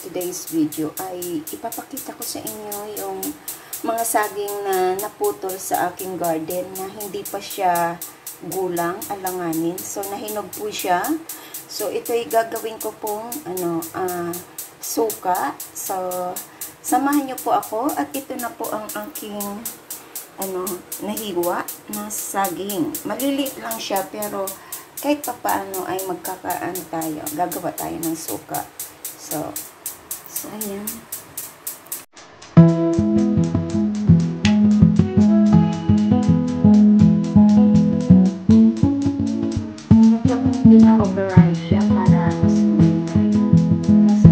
today's video ay ipapakita ko sa inyo yung mga saging na naputol sa aking garden na hindi pa siya gulang, alanganin. So, nahinog po siya. So, ito ay gagawin ko pong suka. So, samahan niyo po ako at ito na po ang aking nahiwa na saging. Maliliit lang siya pero kahit pa paano ay magkakaan tayo. Gagawa tayo ng suka. So ayan. Pina-override siya para mas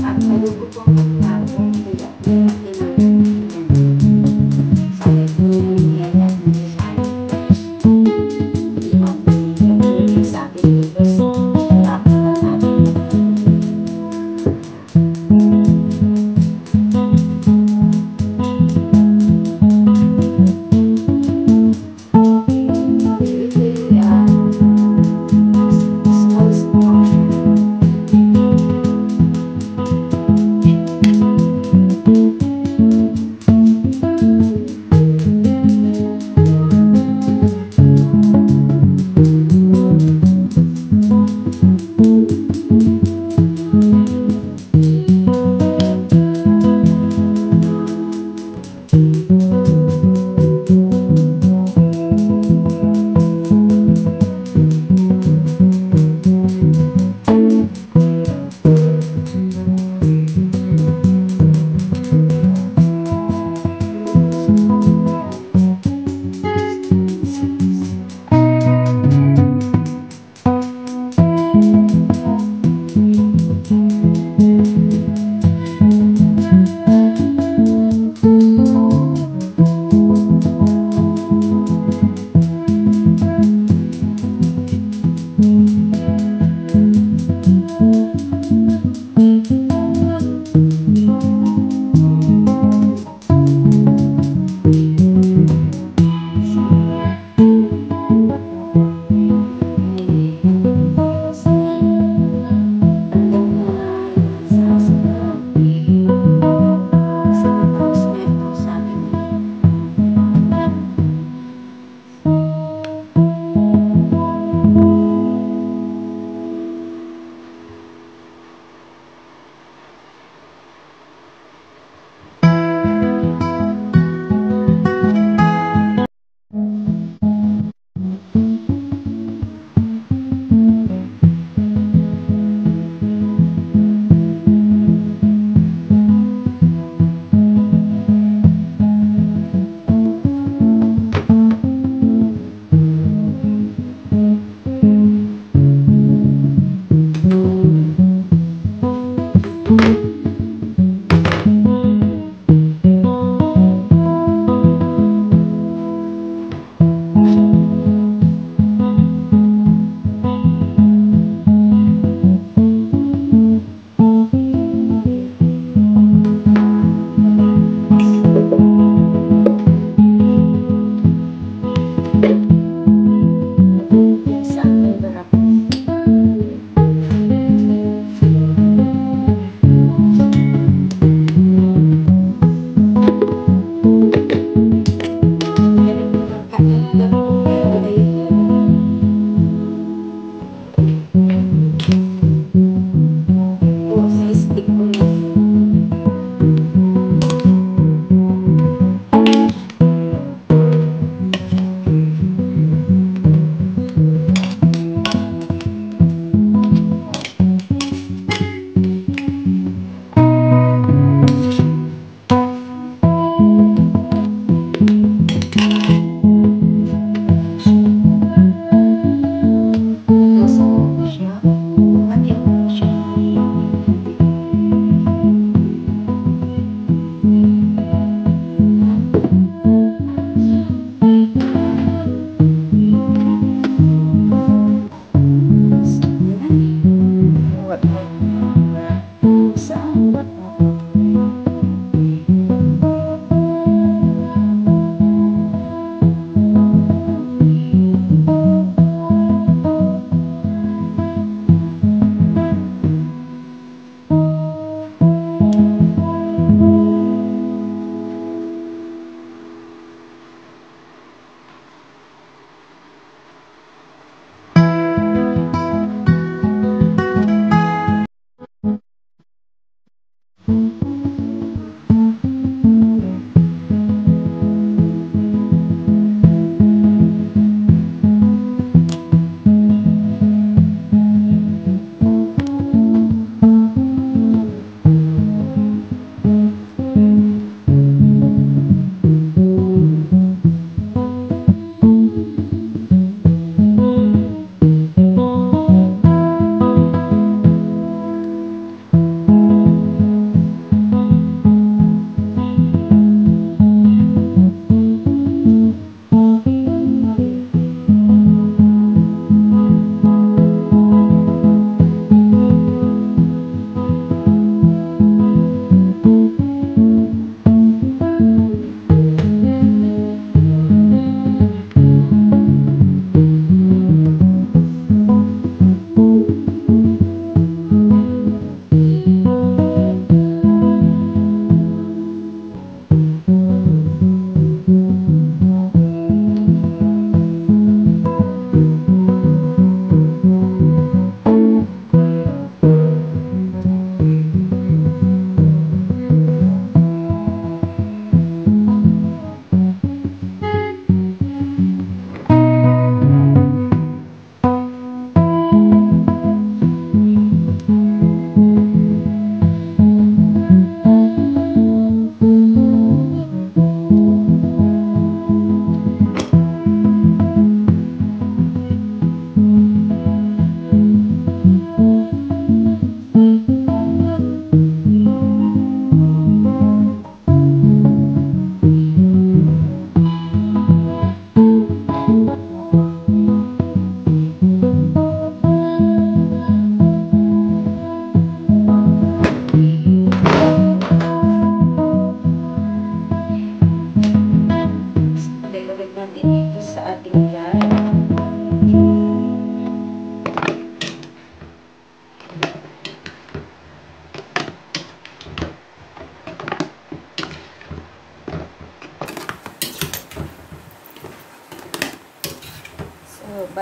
at malugo po ang tapong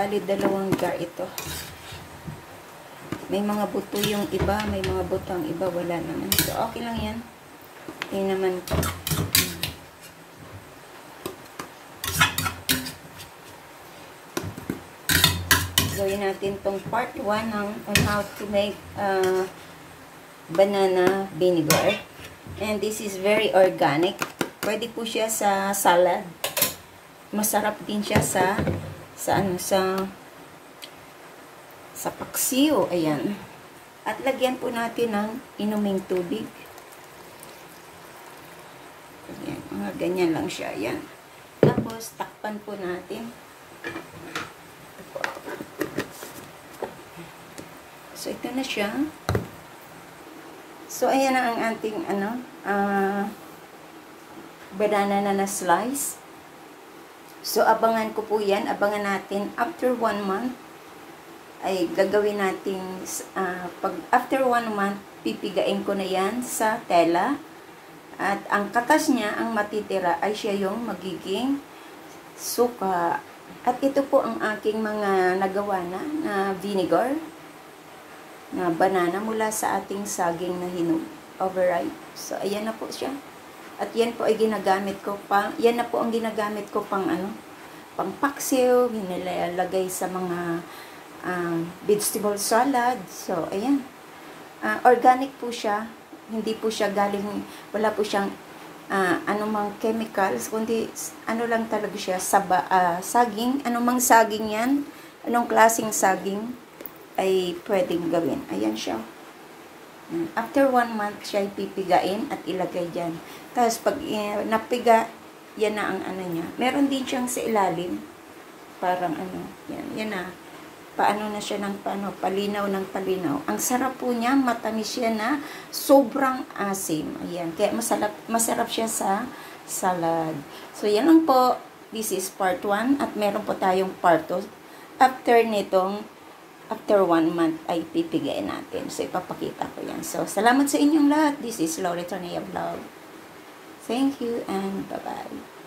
Bali, 2 jar ito. May mga buto yung iba, may mga buto ang iba, wala naman. So, okay lang yan. Hindi naman ko. Gawin natin tong part 1 on how to make banana vinegar. And this is very organic. Pwede po siya sa salad. Masarap din siya sa paksiw. Ayan. At lagyan po natin ng inuming tubig. Ayan. Mga ganyan lang siya. Ayan. Tapos, takpan po natin. So, ito na siya. So, ayan na ang ating, banana na slice. So, abangan ko po yan. Abangan natin after 1 month. Ay gagawin natin, after 1 month, pipigain ko na yan sa tela. At ang katas niya, ang matitira, ay siya yung magiging suka. At ito po ang aking mga nagawa na vinegar, na banana mula sa ating saging na hinog, overripe. So, ayan na po siya. At yan po ay ginagamit ko yan na po ang ginagamit ko pang paksiw, nilalagay sa mga vegetable salad. So, ayan. Organic po siya. Hindi po siya galing, wala po siyang anumang chemicals, kundi lang talaga siya, saging. Anumang saging yan, anong klaseng saging ay pwedeng gawin. Ayan siya. After 1 month siya ipipigain at ilagay dyan. Tapos pag napiga, yan na ang niya. Meron din siyang sa ilalim. Parang yan na. Paano na siya palinaw ng palinaw. Ang sarap po niya, matamis siya na sobrang asim. Ayan. Kaya masarap siya sa salad. So, yan lang po. This is part 1 at meron po tayong part 2. After 1 month ay pipigain natin. So, ipapakita ko yan. So, salamat sa inyong lahat. This is Lori Tonea Vlog. Thank you and bye-bye.